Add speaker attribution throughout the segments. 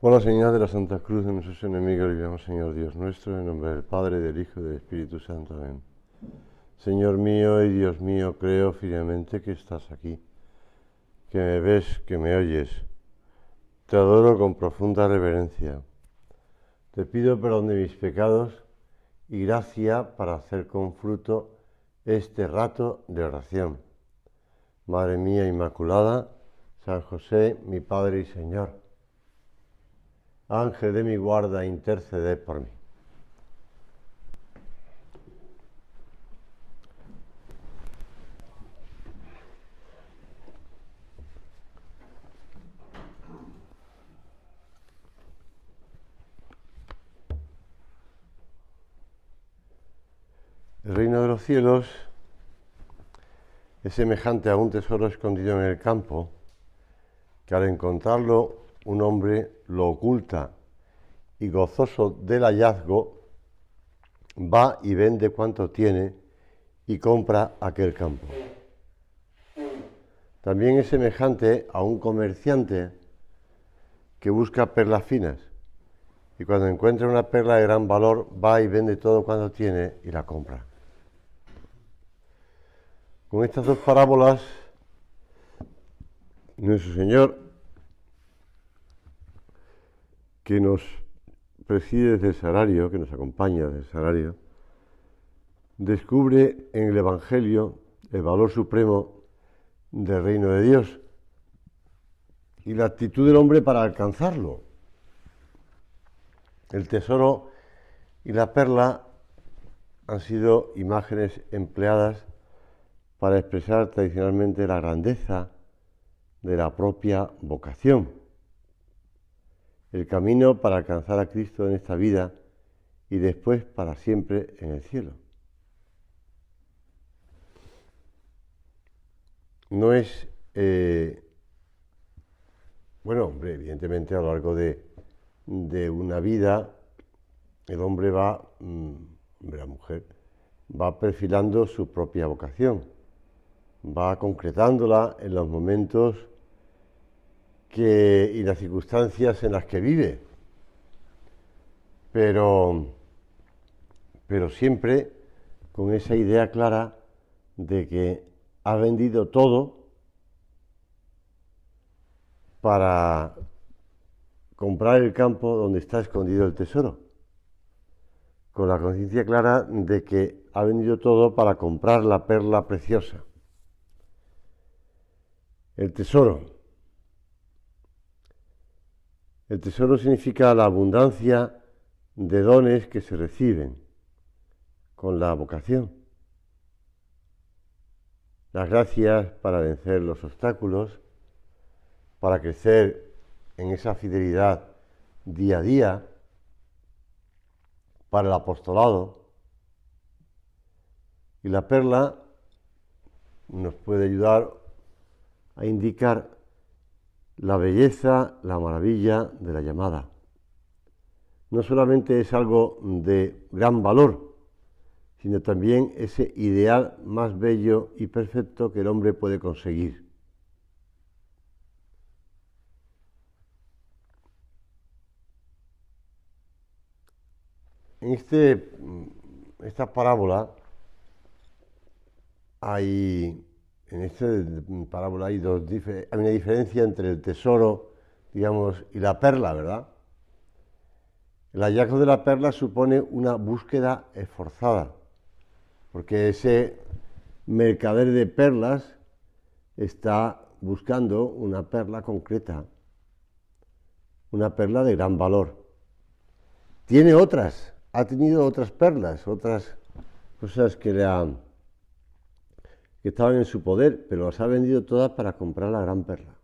Speaker 1: Por la señal de la Santa Cruz de nuestros enemigos, libramos, Señor Dios nuestro, en nombre del Padre, del Hijo y del Espíritu Santo. Amén. Señor mío y Dios mío, creo firmemente que estás aquí, que me ves, que me oyes. Te adoro con profunda reverencia. Te pido perdón de mis pecados y gracia para hacer con fruto este rato de oración. Madre mía Inmaculada, San José, mi Padre y Señor, Ángel de mi guarda, interceded por mí. El reino de los cielos es semejante a un tesoro escondido en el campo, que al encontrarlo un hombre lo oculta y gozoso del hallazgo va y vende cuanto tiene y compra aquel campo. También es semejante a un comerciante que busca perlas finas y cuando encuentra una perla de gran valor va y vende todo cuanto tiene y la compra. Con estas dos parábolas, nuestro Señor, que nos preside desde el sagrario, que nos acompaña desde el sagrario, descubre en el Evangelio el valor supremo del reino de Dios y la actitud del hombre para alcanzarlo. El tesoro y la perla han sido imágenes empleadas para expresar tradicionalmente la grandeza de la propia vocación, el camino para alcanzar a Cristo en esta vida y después para siempre en el cielo. No es, hombre, evidentemente a lo largo de una vida el hombre va, la mujer, va perfilando su propia vocación, va concretándola en los momentos y las circunstancias en las que vive, pero siempre con esa idea clara de que ha vendido todo para comprar el campo donde está escondido el tesoro, con la conciencia clara de que ha vendido todo para comprar la perla preciosa, el tesoro. El tesoro significa la abundancia de dones que se reciben con la vocación. Las gracias para vencer los obstáculos, para crecer en esa fidelidad día a día, para el apostolado. Y la perla nos puede ayudar a indicar la belleza, la maravilla de la llamada. No solamente es algo de gran valor, sino también ese ideal más bello y perfecto que el hombre puede conseguir. En esta parábola hay hay una diferencia entre el tesoro, digamos, y la perla, ¿verdad? El hallazgo de la perla supone una búsqueda esforzada, porque ese mercader de perlas está buscando una perla concreta, una perla de gran valor. Tiene otras, ha tenido otras perlas, otras cosas que estaban en su poder, pero las ha vendido todas para comprar la gran perla.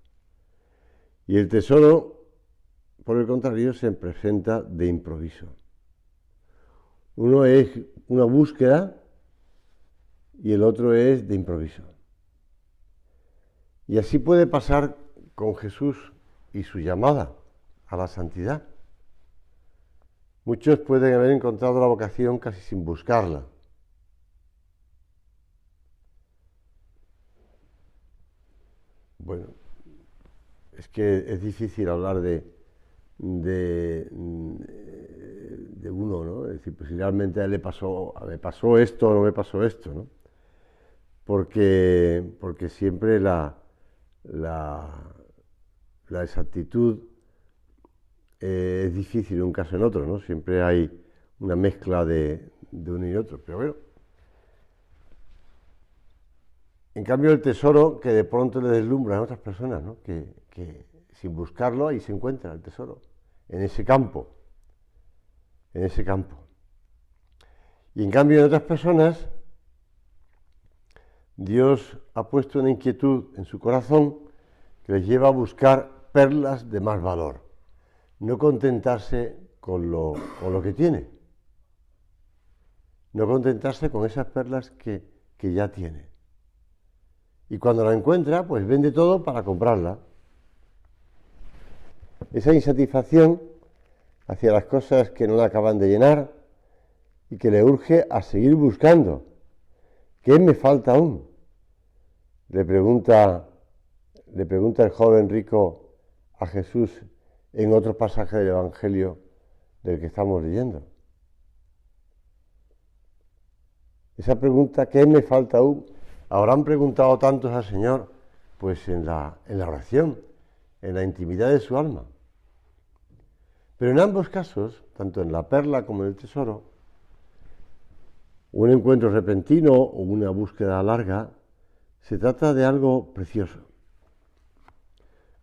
Speaker 1: Y el tesoro, por el contrario, se presenta de improviso. Uno es una búsqueda y el otro es de improviso. Y así puede pasar con Jesús y su llamada a la santidad. Muchos pueden haber encontrado la vocación casi sin buscarla. Bueno, es que es difícil hablar de de uno, ¿no? Es decir, pues si realmente a él me pasó esto o no me pasó esto, ¿no? Porque siempre la exactitud es difícil en un caso en otro, ¿no? Siempre hay una mezcla de uno y otro, pero bueno. En cambio, el tesoro que de pronto le deslumbra a otras personas, ¿no? Que sin buscarlo ahí se encuentra el tesoro, en ese campo, en ese campo. Y en cambio, en otras personas, Dios ha puesto una inquietud en su corazón que les lleva a buscar perlas de más valor, no contentarse con lo que tiene, no contentarse con esas perlas que ya tiene. Y cuando la encuentra, pues vende todo para comprarla. Esa insatisfacción hacia las cosas que no la acaban de llenar y que le urge a seguir buscando. ¿Qué me falta aún? Le pregunta el joven rico a Jesús en otro pasaje del Evangelio del que estamos leyendo. Esa pregunta, ¿qué me falta aún? Habrán preguntado tantos al Señor, pues en la oración, en la intimidad de su alma. Pero en ambos casos, tanto en la perla como en el tesoro, un encuentro repentino o una búsqueda larga, se trata de algo precioso.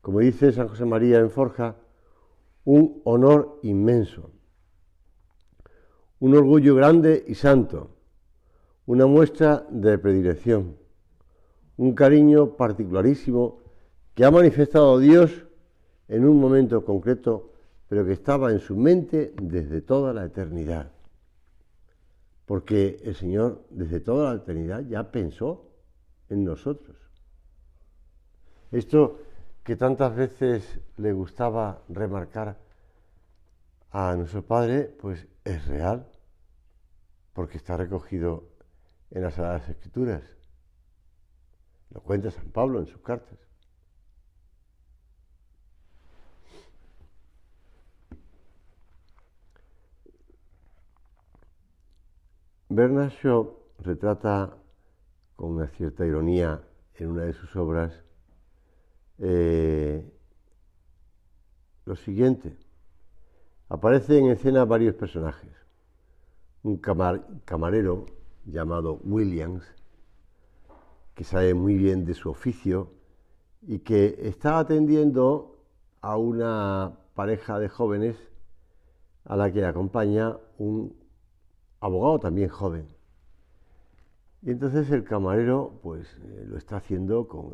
Speaker 1: Como dice San José María en Forja, un honor inmenso, un orgullo grande y santo, una muestra de predilección, un cariño particularísimo que ha manifestado Dios en un momento concreto, pero que estaba en su mente desde toda la eternidad. Porque el Señor desde toda la eternidad ya pensó en nosotros. Esto que tantas veces le gustaba remarcar a nuestro Padre, pues es real, porque está recogido en las Sagradas Escrituras. Lo cuenta San Pablo en sus cartas. Bernard Shaw retrata con una cierta ironía en una de sus obras lo siguiente. Aparecen en escena varios personajes. Un camarero llamado Williams, que sabe muy bien de su oficio y que está atendiendo a una pareja de jóvenes a la que acompaña un abogado también joven. Y entonces el camarero pues lo está haciendo con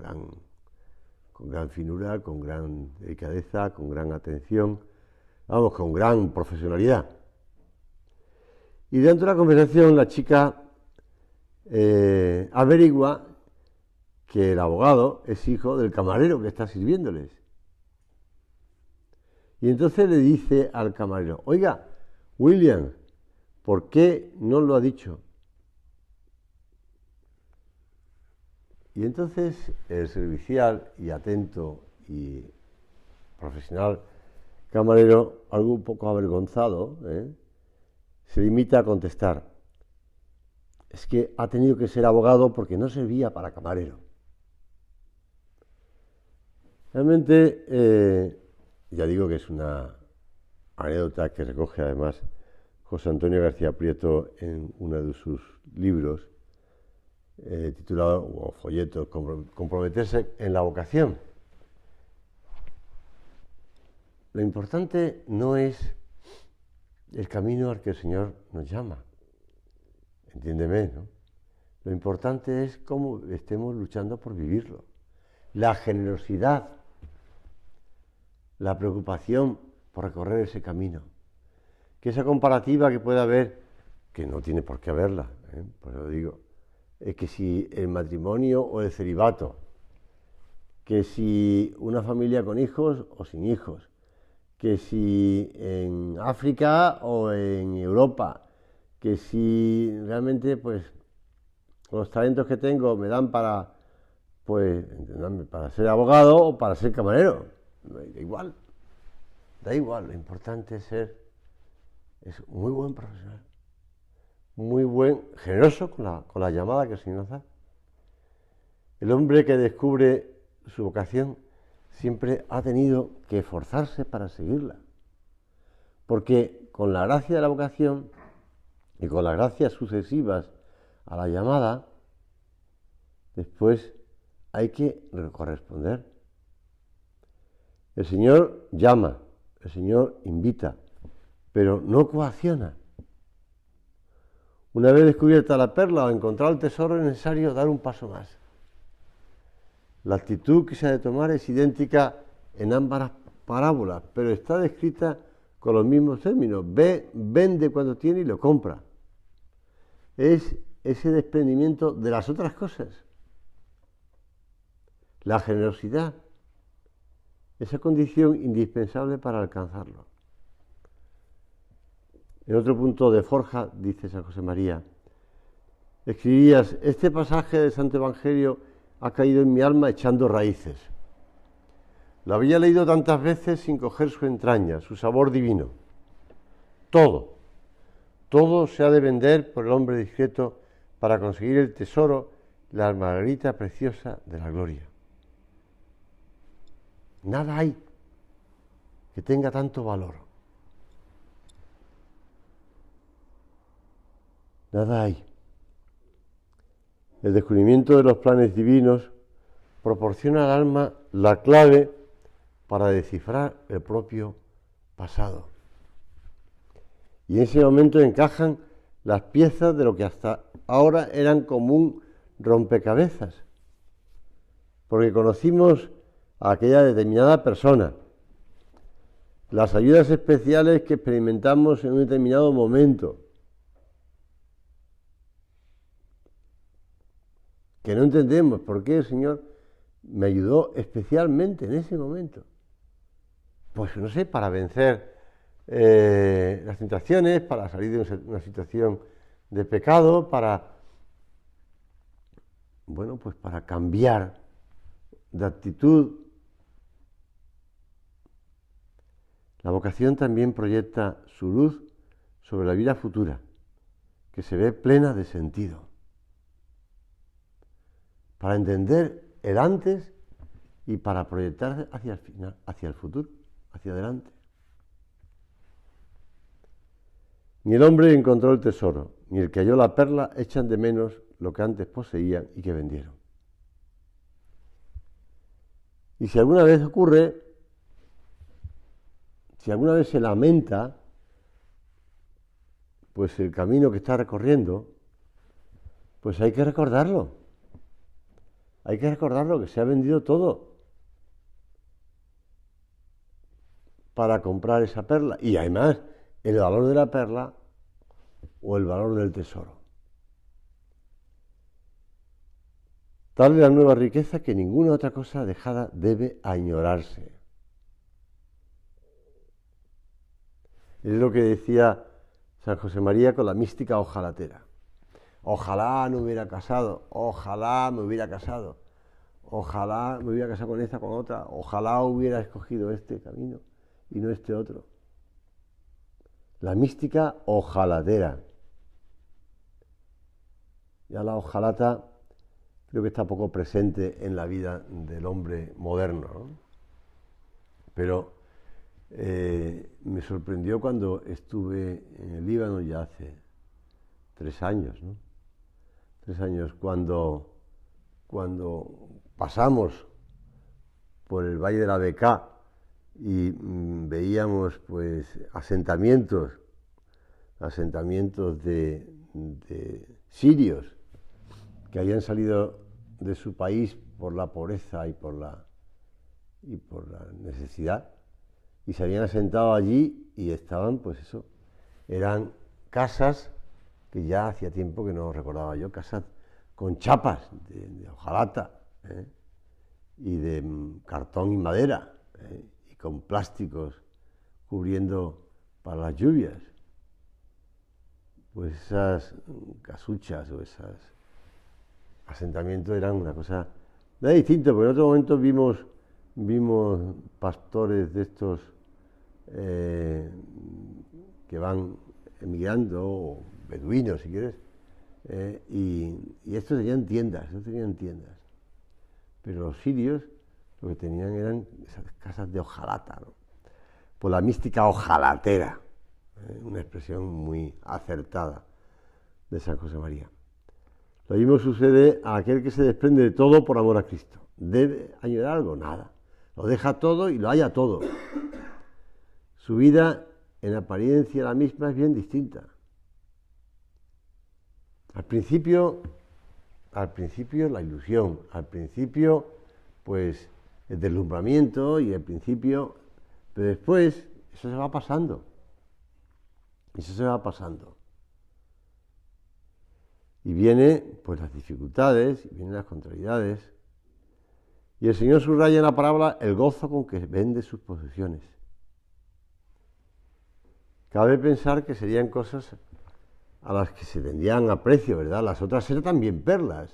Speaker 1: gran finura, con gran delicadeza, con gran atención, vamos, con gran profesionalidad. Y dentro de la conversación la chica averigua que el abogado es hijo del camarero que está sirviéndoles. Y entonces le dice al camarero, oiga, William, ¿por qué no lo ha dicho? Y entonces el servicial y atento y profesional camarero, algo un poco avergonzado, se limita a contestar, es que ha tenido que ser abogado porque no servía para camarero. Realmente, ya digo que es una anécdota que recoge además José Antonio García Prieto en uno de sus libros, titulado, o folleto, Comprometerse en la vocación. Lo importante no es el camino al que el Señor nos llama, entiéndeme, ¿no? Lo importante es cómo estemos luchando por vivirlo. La generosidad, la preocupación por recorrer ese camino. Que esa comparativa que pueda haber, que no tiene por qué haberla, pues lo digo, es que si el matrimonio o el celibato, que si una familia con hijos o sin hijos, que si en África o en Europa, que si realmente pues los talentos que tengo me dan para pues para ser abogado o para ser camarero, da igual. Da igual, lo importante es muy buen profesional, muy buen, generoso con la llamada que el Señor nos da. El hombre que descubre su vocación siempre ha tenido que esforzarse para seguirla, porque con la gracia de la vocación y con las gracias sucesivas a la llamada, después hay que corresponder. El Señor llama, el Señor invita, pero no coacciona. Una vez descubierta la perla o encontrado el tesoro, es necesario dar un paso más. La actitud que se ha de tomar es idéntica en ambas parábolas, pero está descrita con los mismos términos. Vende cuando tiene y lo compra. Es ese desprendimiento de las otras cosas. La generosidad, esa condición indispensable para alcanzarlo. En otro punto de Forja, dice San José María, escribías, este pasaje del Santo Evangelio ha caído en mi alma echando raíces. Lo había leído tantas veces sin coger su entraña, su sabor divino. Todo se ha de vender por el hombre discreto para conseguir el tesoro, la margarita preciosa de la gloria. Nada hay que tenga tanto valor. Nada hay. El descubrimiento de los planes divinos proporciona al alma la clave para descifrar el propio pasado. Y en ese momento encajan las piezas de lo que hasta ahora eran como un rompecabezas. Porque conocimos a aquella determinada persona, las ayudas especiales que experimentamos en un determinado momento, que no entendemos por qué el Señor me ayudó especialmente en ese momento. Pues no sé, para vencer las tentaciones, para salir de una situación de pecado, para cambiar de actitud. La vocación también proyecta su luz sobre la vida futura, que se ve plena de sentido, para entender el antes y para proyectarse hacia el final, hacia el futuro, hacia adelante. Ni el hombre encontró el tesoro, ni el que halló la perla echan de menos lo que antes poseían y que vendieron. Y si alguna vez ocurre, si alguna vez se lamenta, pues el camino que está recorriendo, pues hay que recordarlo. Hay que recordarlo, que se ha vendido todo para comprar esa perla. Y además, el valor de la perla o el valor del tesoro. Tal es la nueva riqueza que ninguna otra cosa dejada debe añorarse. Es lo que decía San José María con la mística ojalatera. Ojalá no hubiera casado, ojalá me hubiera casado, ojalá me hubiera casado con esta, con otra, ojalá hubiera escogido este camino y no este otro. La mística ojalatera. Ya la ojalata creo que está poco presente en la vida del hombre moderno, ¿no? Pero me sorprendió cuando estuve en el Líbano ya hace 3 años, ¿no? 3 años, cuando pasamos por el Valle de la Beká y veíamos pues asentamientos de sirios que habían salido de su país por la pobreza y por la necesidad, y se habían asentado allí y estaban, pues eso, eran casas que ya hacía tiempo que no recordaba yo, casas con chapas de hojalata, y de cartón y madera, y con plásticos cubriendo para las lluvias. Pues esas casuchas o esos asentamientos eran una cosa nada distinto, porque en otro momento vimos pastores de estos que van emigrando, o beduinos, si quieres, y estos tenían tiendas, pero los sirios lo que tenían eran esas casas de hojalata, ¿no? Por la mística ojalatera, una expresión muy acertada de San José María. Lo mismo sucede a aquel que se desprende de todo por amor a Cristo. ¿Debe añorar algo? Nada. Lo deja todo y lo halla todo. Su vida, en apariencia la misma, es bien distinta. Al principio la ilusión, al principio pues el deslumbramiento y el principio, pero después eso se va pasando. Y vienen pues las dificultades, y vienen las contrariedades. Y el Señor subraya en la parábola el gozo con que vende sus posesiones. Cabe pensar que serían cosas a las que se tendrían aprecio, ¿verdad? Las otras eran también perlas.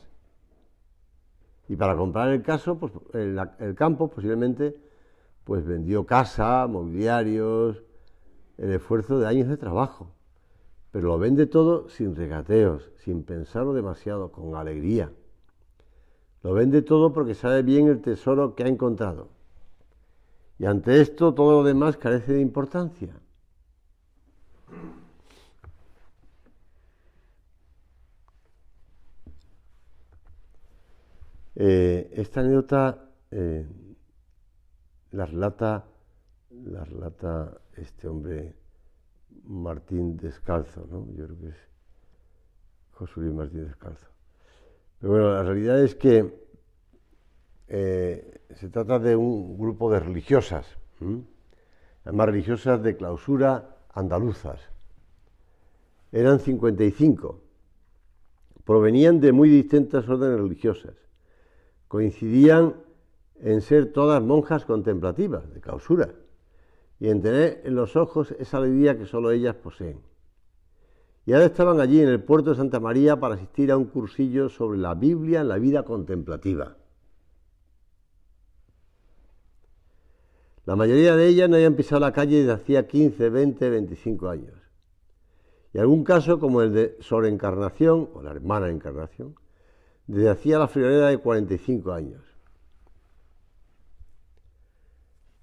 Speaker 1: Y para comprar el campo, posiblemente, pues vendió casa, mobiliarios, el esfuerzo de años de trabajo. Pero lo vende todo sin regateos, sin pensarlo demasiado, con alegría. Lo vende todo porque sabe bien el tesoro que ha encontrado. Y ante esto todo lo demás carece de importancia. Esta anécdota la relata este hombre Martín Descalzo, ¿no? Yo creo que es José Luis Martín Descalzo. Pero bueno, la realidad es que se trata de un grupo de religiosas, además religiosas de clausura andaluzas. Eran 55, provenían de muy distintas órdenes religiosas. Coincidían en ser todas monjas contemplativas, de clausura, y en tener en los ojos esa alegría que solo ellas poseen. Y ahora estaban allí en el puerto de Santa María para asistir a un cursillo sobre la Biblia en la vida contemplativa. La mayoría de ellas no habían pisado la calle desde hacía 15, 20, 25 años. Y algún caso, como el de Sor Encarnación, o la hermana Encarnación, desde hacía la friolera de 45 años.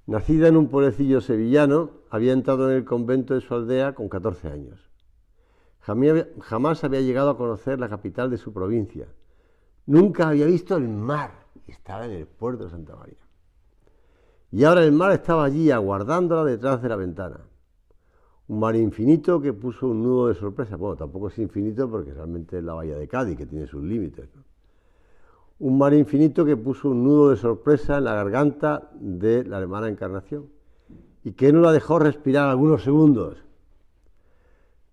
Speaker 1: Nacida en un pueblecillo sevillano, había entrado en el convento de su aldea con 14 años. Jamás había llegado a conocer la capital de su provincia. Nunca había visto el mar, y estaba en el puerto de Santa María. Y ahora el mar estaba allí aguardándola detrás de la ventana. Un mar infinito que puso un nudo de sorpresa. Bueno, tampoco es infinito porque realmente es la bahía de Cádiz, que tiene sus límites, ¿no? Un mar infinito que puso un nudo de sorpresa en la garganta de la hermana Encarnación y que no la dejó respirar algunos segundos.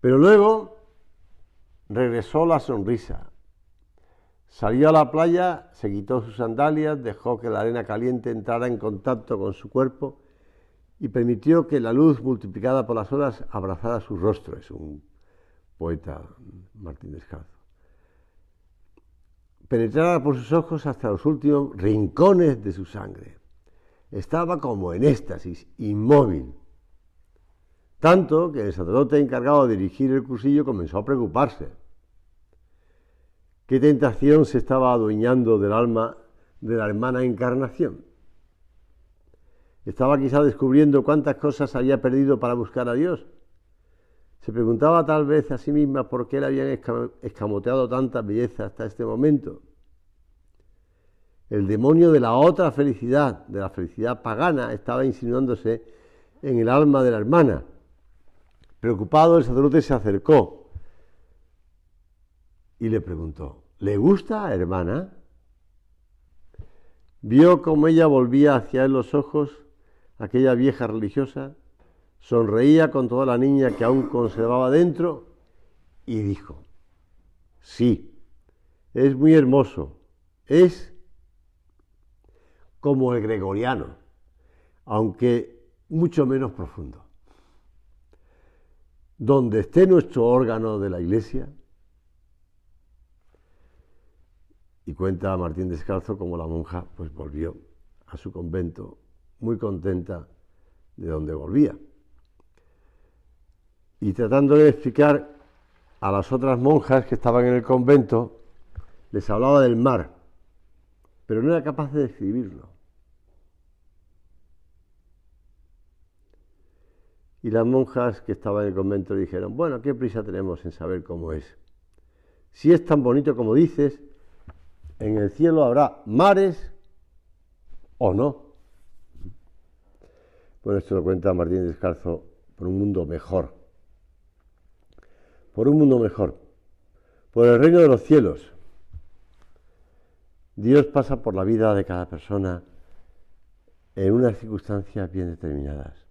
Speaker 1: Pero luego regresó la sonrisa. Salió a la playa, se quitó sus sandalias, dejó que la arena caliente entrara en contacto con su cuerpo y permitió que la luz multiplicada por las olas abrazara su rostro. Es un poeta, Martín Descalzo. Penetrara por sus ojos hasta los últimos rincones de su sangre. Estaba como en éxtasis, inmóvil. Tanto que el sacerdote encargado de dirigir el cursillo comenzó a preocuparse. ¿Qué tentación se estaba adueñando del alma de la hermana Encarnación? Estaba quizá descubriendo cuántas cosas había perdido para buscar a Dios. Se preguntaba tal vez a sí misma por qué le habían escamoteado tanta belleza hasta este momento. El demonio de la otra felicidad, de la felicidad pagana, estaba insinuándose en el alma de la hermana. Preocupado, el sacerdote se acercó y le preguntó: ¿le gusta, hermana? Vio cómo ella volvía hacia él los ojos, aquella vieja religiosa, sonreía con toda la niña que aún conservaba dentro y dijo: sí, es muy hermoso, es como el gregoriano, aunque mucho menos profundo. Donde esté nuestro órgano de la Iglesia, y cuenta Martín Descalzo cómo la monja pues volvió a su convento muy contenta de donde volvía. y tratando de explicar a las otras monjas que estaban en el convento, les hablaba del mar, pero no era capaz de describirlo. Y las monjas que estaban en el convento le dijeron, bueno, ¿qué prisa tenemos en saber cómo es? Si es tan bonito como dices, en el cielo habrá mares o no. Bueno, esto lo cuenta Martín Descalzo por un mundo mejor. Por un mundo mejor. Por el reino de los cielos. Dios pasa por la vida de cada persona en unas circunstancias bien determinadas.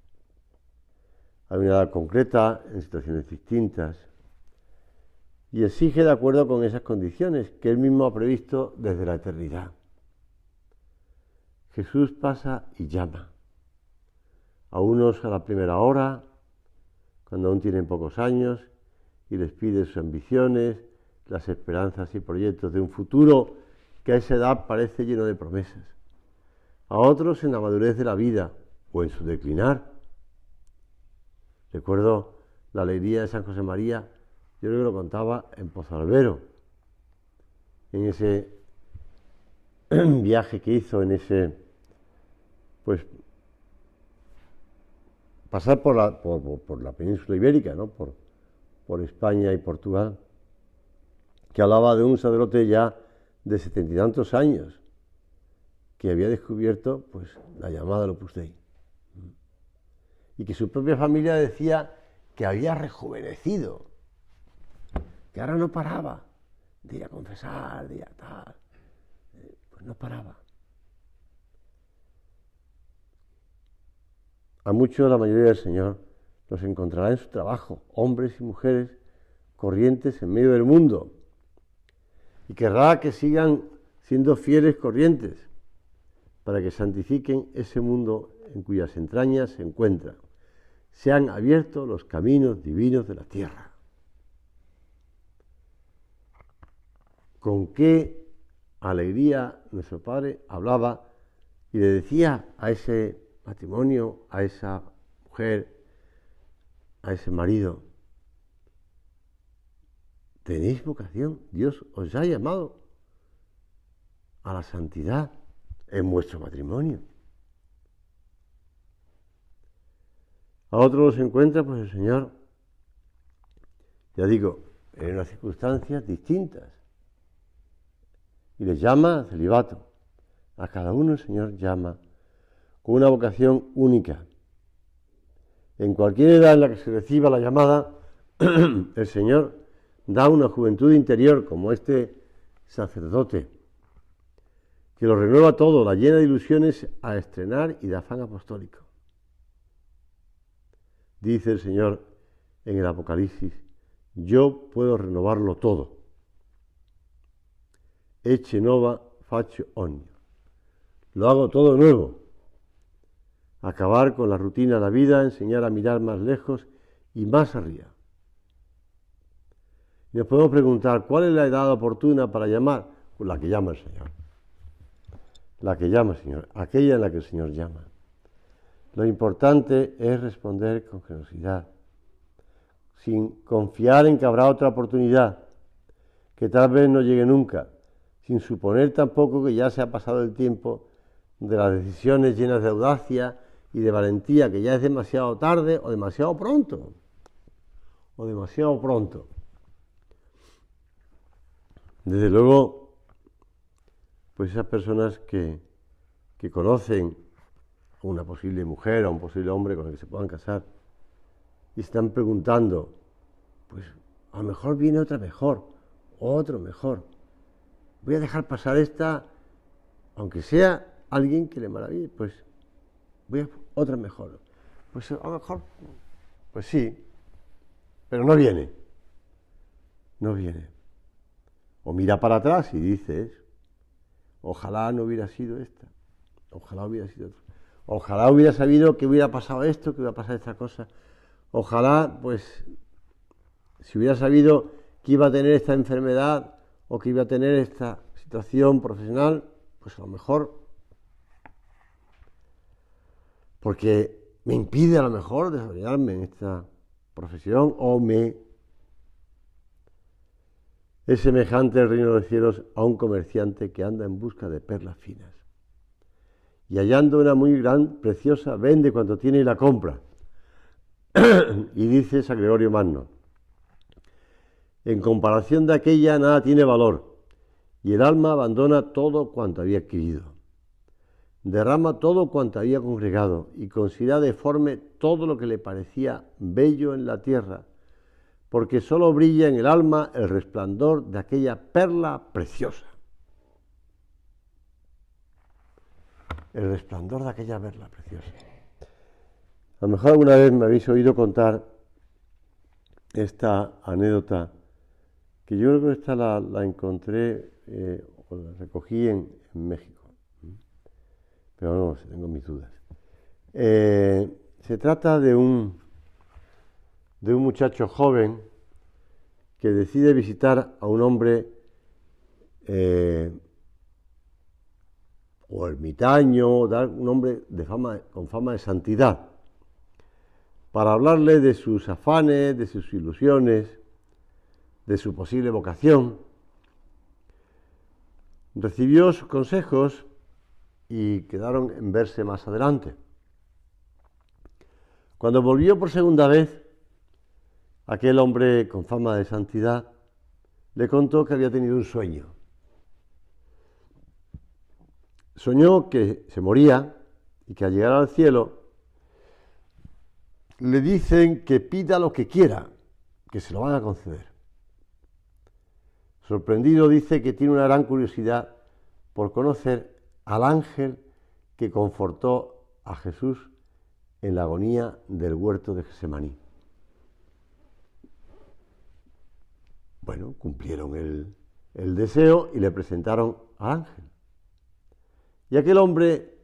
Speaker 1: Hay una edad concreta, en situaciones distintas, y exige de acuerdo con esas condiciones que Él mismo ha previsto desde la eternidad. Jesús pasa y llama. A unos a la primera hora, cuando aún tienen pocos años, y les pide sus ambiciones, las esperanzas y proyectos de un futuro que a esa edad parece lleno de promesas. A otros en la madurez de la vida o en su declinar. Recuerdo la alegría de San José María, yo creo que lo contaba en Pozalbero, en ese viaje que hizo, en ese, pues, pasar por la península ibérica, ¿no? por España y Portugal, que hablaba de un sacerdote ya de 70 y tantos años, que había descubierto pues la llamada del Opus Dei, y que su propia familia decía que había rejuvenecido, que ahora no paraba de ir a confesar, de ir a tal, pues no paraba. A muchos, la mayoría del Señor los encontrará en su trabajo, hombres y mujeres corrientes en medio del mundo, y querrá que sigan siendo fieles corrientes para que santifiquen ese mundo en cuyas entrañas se encuentran. Se han abierto los caminos divinos de la tierra. Con qué alegría nuestro Padre hablaba y le decía a ese matrimonio, a esa mujer, a ese marido: tenéis vocación, Dios os ha llamado a la santidad en vuestro matrimonio. A otros los encuentra pues el Señor, ya digo, en unas circunstancias distintas, y les llama a celibato. A cada uno el Señor llama con una vocación única. En cualquier edad en la que se reciba la llamada, el Señor da una juventud interior como este sacerdote, que lo renueva todo, la llena de ilusiones a estrenar y de afán apostólico. Dice el Señor en el Apocalipsis: yo puedo renovarlo todo. Ecce nova faccio ogni. Lo hago todo nuevo. Acabar con la rutina de la vida, enseñar a mirar más lejos y más arriba. Y nos podemos preguntar, ¿cuál es la edad oportuna para llamar? Pues la que llama el Señor. La que llama el Señor, aquella en la que el Señor llama. Lo importante es responder con generosidad, sin confiar en que habrá otra oportunidad, que tal vez no llegue nunca, sin suponer tampoco que ya se ha pasado el tiempo de las decisiones llenas de audacia y de valentía, que ya es demasiado tarde o demasiado pronto. Desde luego, pues esas personas que conocen a una posible mujer o a un posible hombre con el que se puedan casar y están preguntando, pues a lo mejor viene otra mejor, otro mejor. Voy a dejar pasar esta, aunque sea alguien que le maraville, pues voy a otra mejor. Pues a lo mejor, pues sí, pero no viene. O mira para atrás y dices: ojalá no hubiera sido esta, ojalá hubiera sido otra. Ojalá hubiera sabido que hubiera pasado esto, que hubiera pasado esta cosa. Ojalá, pues, si hubiera sabido que iba a tener esta enfermedad o que iba a tener esta situación profesional, pues a lo mejor, porque me impide a lo mejor desarrollarme en esta profesión, es semejante el reino de los cielos a un comerciante que anda en busca de perlas finas. Y hallando una muy gran, preciosa, vende cuanto tiene y la compra. Y dice San Gregorio Magno: en comparación de aquella nada tiene valor, y el alma abandona todo cuanto había adquirido. Derrama todo cuanto había congregado y considera deforme todo lo que le parecía bello en la tierra, porque sólo brilla en el alma el resplandor de aquella perla preciosa. El resplandor de aquella perla preciosa. A lo mejor alguna vez me habéis oído contar esta anécdota, que yo creo que esta la encontré o la recogí en México, pero no, tengo mis dudas. Se trata de un muchacho joven que decide visitar a un hombre o ermitaño, un hombre con fama de santidad, para hablarle de sus afanes, de sus ilusiones, de su posible vocación. Recibió sus consejos y quedaron en verse más adelante. Cuando volvió por segunda vez, aquel hombre con fama de santidad le contó que había tenido un sueño. Soñó que se moría y que al llegar al cielo le dicen que pida lo que quiera, que se lo van a conceder. Sorprendido dice que tiene una gran curiosidad por conocer al ángel que confortó a Jesús en la agonía del huerto de Getsemaní. Bueno, cumplieron el deseo y le presentaron al ángel. Y aquel hombre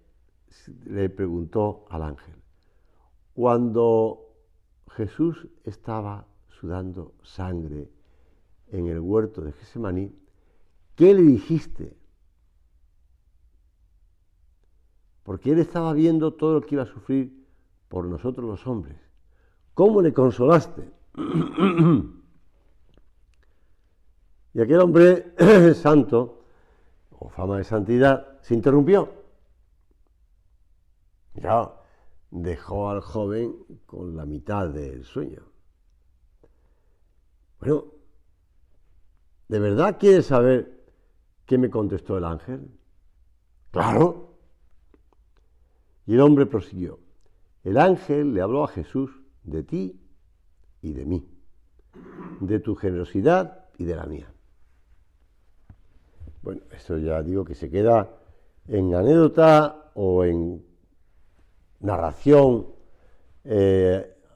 Speaker 1: le preguntó al ángel: cuando Jesús estaba sudando sangre en el huerto de Getsemaní, ¿qué le dijiste? Porque él estaba viendo todo lo que iba a sufrir por nosotros los hombres. ¿Cómo le consolaste? Y aquel hombre santo, o fama de santidad, se interrumpió. Ya dejó al joven con la mitad del sueño. Bueno, ¿de verdad quieres saber qué me contestó el ángel? Claro. Y el hombre prosiguió: el ángel le habló a Jesús de ti y de mí, de tu generosidad y de la mía. Bueno, esto ya digo que se queda en anécdota o en narración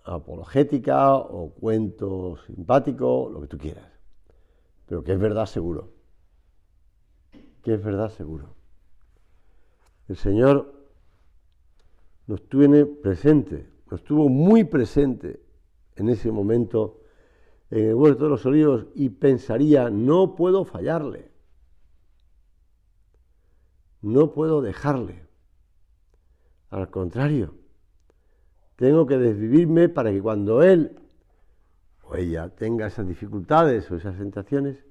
Speaker 1: apologética o cuento simpático, lo que tú quieras, pero que es verdad seguro, que es verdad seguro. El Señor nos tiene presente, nos tuvo muy presente en ese momento en el huerto de los olivos, y pensaría: no puedo fallarle, no puedo dejarle. Al contrario, tengo que desvivirme para que cuando él o ella tenga esas dificultades o esas tentaciones,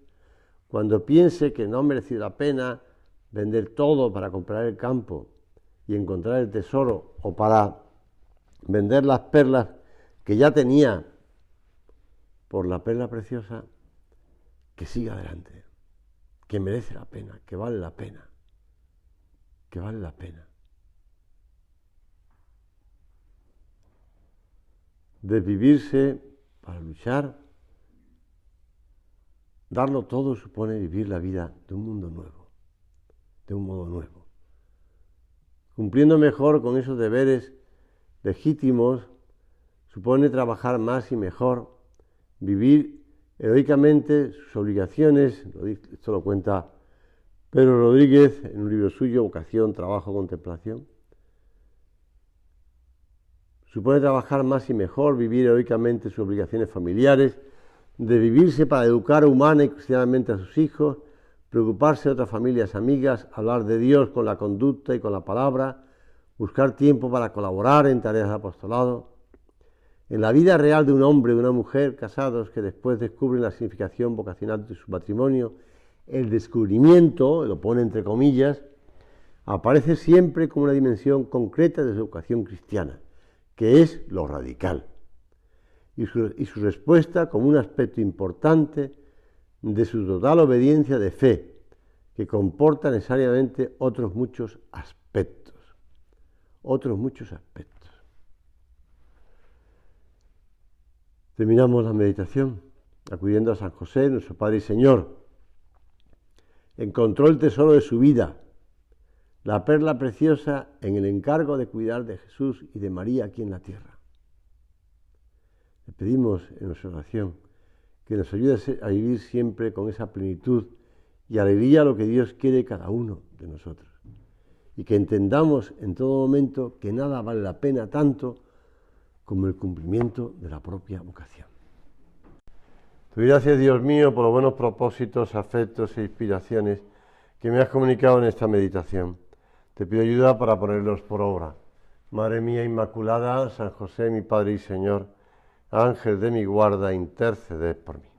Speaker 1: cuando piense que no ha merecido la pena vender todo para comprar el campo y encontrar el tesoro, o para vender las perlas que ya tenía por la perla preciosa, que siga adelante, que merece la pena, que vale la pena, que vale la pena. Desvivirse para luchar, darlo todo, supone vivir la vida de un mundo nuevo, de un modo nuevo, cumpliendo mejor con esos deberes legítimos. Supone trabajar más y mejor, vivir heroicamente sus obligaciones. Esto lo cuenta Pedro Rodríguez en un libro suyo, Vocación, Trabajo, Contemplación. Supone trabajar más y mejor, vivir heroicamente sus obligaciones familiares, de vivirse para educar humana y cristianamente a sus hijos, preocuparse de otras familias amigas, hablar de Dios con la conducta y con la palabra, buscar tiempo para colaborar en tareas de apostolado, En la vida real de un hombre y una mujer casados que después descubren la significación vocacional de su matrimonio, el descubrimiento, lo pone entre comillas, aparece siempre como una dimensión concreta de su vocación cristiana, que es lo radical, y su respuesta como un aspecto importante de su total obediencia de fe, que comporta necesariamente otros muchos aspectos. Terminamos la meditación acudiendo a San José, nuestro Padre y Señor. Encontró el tesoro de su vida, la perla preciosa en el encargo de cuidar de Jesús y de María aquí en la tierra. Le pedimos en nuestra oración que nos ayude a vivir siempre con esa plenitud y alegría lo que Dios quiere cada uno de nosotros. Y que entendamos en todo momento que nada vale la pena tanto como el cumplimiento de la propia vocación. Te doy gracias, Dios mío, por los buenos propósitos, afectos e inspiraciones que me has comunicado en esta meditación. Te pido ayuda para ponerlos por obra. Madre mía Inmaculada, San José, mi Padre y Señor, Ángel de mi guarda, interceded por mí.